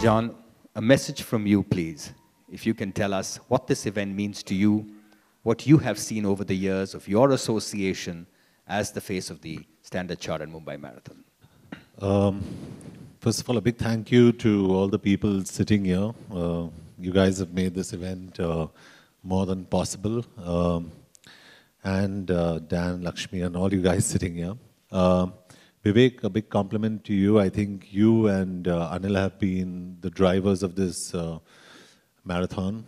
John, a message from you, please. If you can tell us what this event means to you, what you have seen over the years of your association as the face of the Standard Chartered Mumbai Marathon. First of all, a big thank you to all the people sitting here. You guys have made this event more than possible. And Dan, Lakshmi, and all you guys sitting here. Vivek, a big compliment to you. I think you and Anil have been the drivers of this marathon.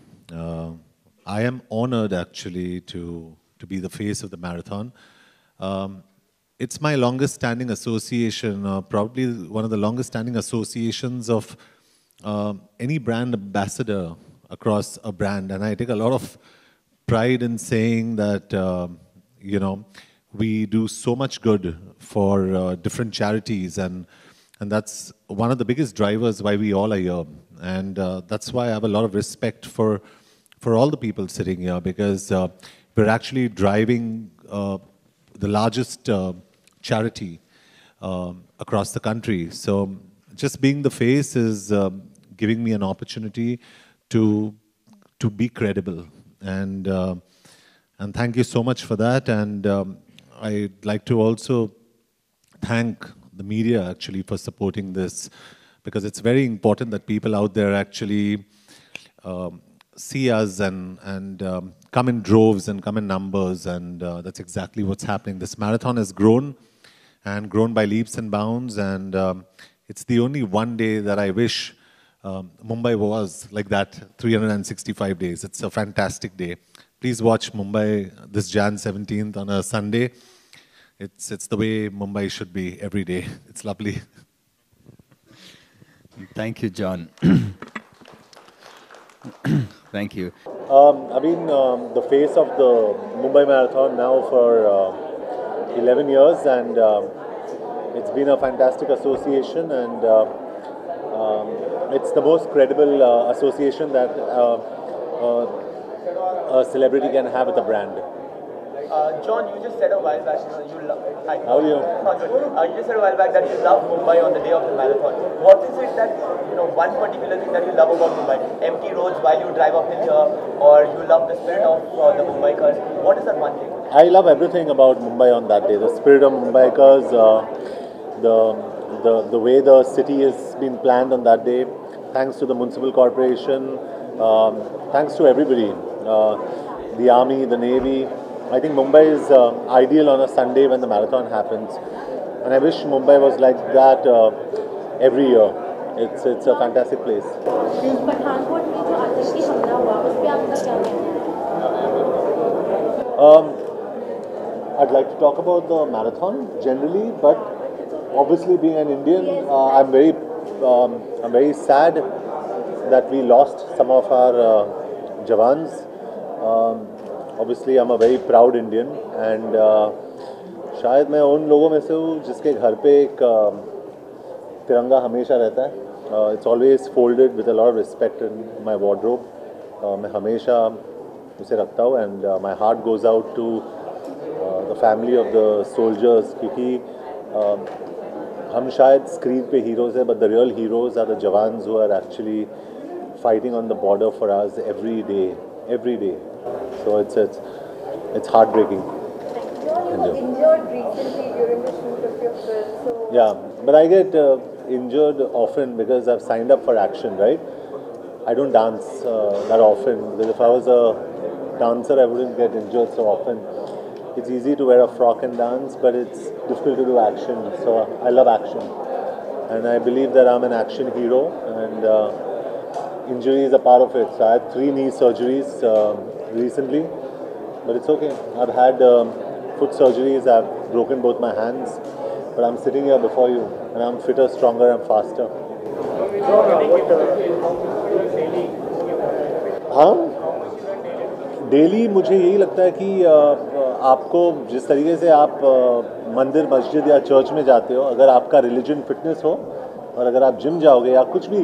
I am honored actually to be the face of the marathon. It's my longest standing association, probably one of the longest standing associations of any brand ambassador across a brand. And I take a lot of pride in saying that, you know, we do so much good for different charities, and that's one of the biggest drivers why we all are here. And that's why I have a lot of respect for all the people sitting here, because we're actually driving the largest charity across the country. So just being the face is giving me an opportunity to be credible. And thank you so much for that. And I'd like to also thank the media actually for supporting this, because it's very important that people out there actually see us and come in droves and come in numbers, and that's exactly what's happening. This marathon has grown and grown by leaps and bounds, and it's the only one day that I wish Mumbai was like that 365 days. It's a fantastic day. Please watch Mumbai this Jan 17th on a Sunday. It's the way Mumbai should be every day. It's lovely. Thank you, John. Thank you. I've been the face of the Mumbai Marathon now for 11 years, and it's been a fantastic association, and it's the most credible association that a celebrity can have with a brand. John, you just said a while back, you love. Hi. How are you? You just said a while back that you love Mumbai on the day of the marathon. What is it that, one particular thing that you love about Mumbai? Empty roads while you drive uphill here, or you love the spirit of the Mumbaikars? What is that one thing? I love everything about Mumbai on that day. The spirit of Mumbaikars, the way the city has been planned on that day. Thanks to the municipal corporation. Thanks to everybody. The army, the navy. I think Mumbai is ideal on a Sunday when the marathon happens, and I wish Mumbai was like that every year. It's a fantastic place. I'd like to talk about the marathon generally, but obviously being an Indian, I'm very sad that we lost some of our Jawans. Obviously, I'm a very proud Indian, and शायद मैं उन लोगों में से हूँ जिसके घर पे एक तिरंगा हमेशा रहता है. It's always folded with a lot of respect in my wardrobe. मैं हमेशा उसे रखता हूँ, and my heart goes out to the family of the soldiers, क्योंकि हम शायद स्क्रीन पे heroes हैं, but the real heroes are the Jawans who are actually fighting on the border for us every day. So it's heartbreaking. You were injured recently during the shoot of your film. So yeah, but I get injured often because I've signed up for action, right? I don't dance that often, because if I was a dancer, I wouldn't get injured so often. It's easy to wear a frock and dance, but it's difficult to do action. So I love action, and I believe that I'm an action hero, and injury is a part of it. So I had 3 knee surgeries recently, but it's okay. I've had foot surgeries, I've broken both my hands, but I'm sitting here before you, and I'm fitter, stronger, and faster. हाँ, daily मुझे यही लगता है कि आपको जिस तरीके से आप मंदिर, मस्जिद या चर्च में जाते हो, अगर आपका रिलीजन फिटनेस हो, और अगर आप जिम जाओगे या कुछ भी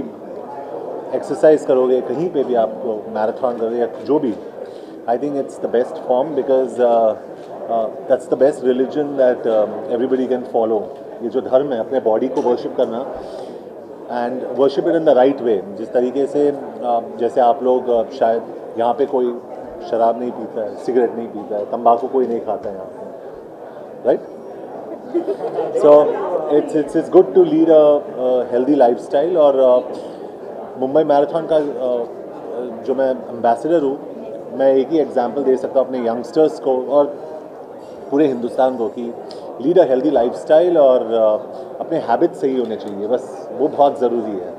एक्सरसाइज करोगे, कहीं पे भी आपको मैराथन करोगे या जो भी, I think it's the best form, because that's the best religion that everybody can follow. ये जो धर्म है, अपने बॉडी को वर्शिप करना, and worship it in the right way. जिस तरीके से जैसे आप लोग शायद यहाँ पे कोई शराब नहीं पीता है, सिगरेट नहीं पीता है, तंबाकू कोई नहीं खाता है यहाँ पे, right? So it's good to lead a healthy lifestyle. और मुंबई मैराथन का जो मैं एम्बेसडर हूँ, मैं एक ही एग्जांपल दे सकता हूँ अपने यंगस्टर्स को और पूरे हिंदुस्तान को कि लीड अ हेल्दी लाइफस्टाइल और अपने हैबिट्स सही होने चाहिए, बस वो बहुत ज़रूरी है.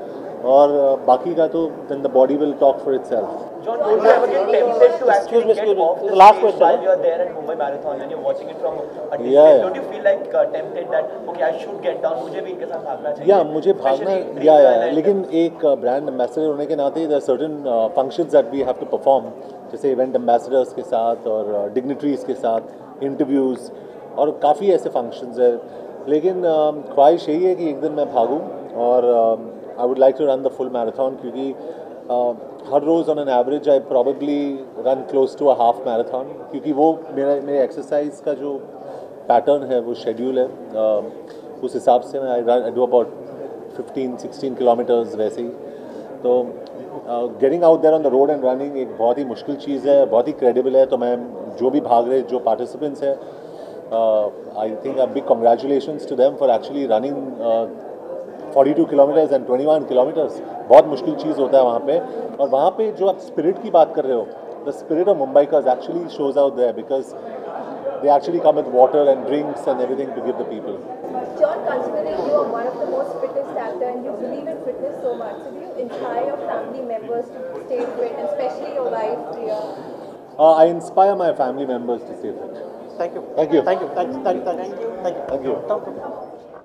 और बाकी का तो then the body will talk for itself. John, don't you ever get tempted to actually get off the last stage question. while you're there at Mumbai Marathon and you're watching it from a distance? Yeah. Don't you feel like tempted that okay, I should get down, मुझे भी इनके साथ भागना चाहिए? या मुझे भागना Especially या Priya and लेकिन एक ब्रांड एम्बेसडर होने के नाते there are certain functions that we have to perform, जैसे इवेंट एम्बेसडर्स के साथ और डिग्निटरीज के साथ इंटरव्यूज़ और काफ़ी ऐसे फंक्शंस है. लेकिन ख्वाहिश यही है कि एक दिन मैं भागूं और I would like to run the full marathon, क्योंकि हर रोज़ on an average I probably run close to a half marathon, क्योंकि वो मेरे एक्सरसाइज का जो पैटर्न है, वो शेड्यूल है, उस हिसाब से मैं आई डू अबाउट 15-16 किलोमीटर्स वैसे ही. तो getting out there on the road and running एक बहुत ही मुश्किल चीज़ है, बहुत ही क्रेडिबल है. तो मैं जो भी भाग रहे जो पार्टिसिपेंट्स हैं, I think big congratulations to them for actually running 42 kilometres and 21 kilometres. बहुत मुश्किल चीज़ होता है वहाँ पे. और वहाँ पे जो आप स्पिरिट की बात कर रहे हो, द स्पिरिट ऑफ मुंबई का actually shows out there, because they actually come with water and drinks and everything to give the people. John, considering you are one of the most fittest actor and you believe in fitness so much, so do you inspire your family members to stay fit, and especially your wife, Priya? I inspire my family members to stay fit. Thank you. Thank you. Thank you. Thank you. Thank you. Thank you. Thank you. Thank you.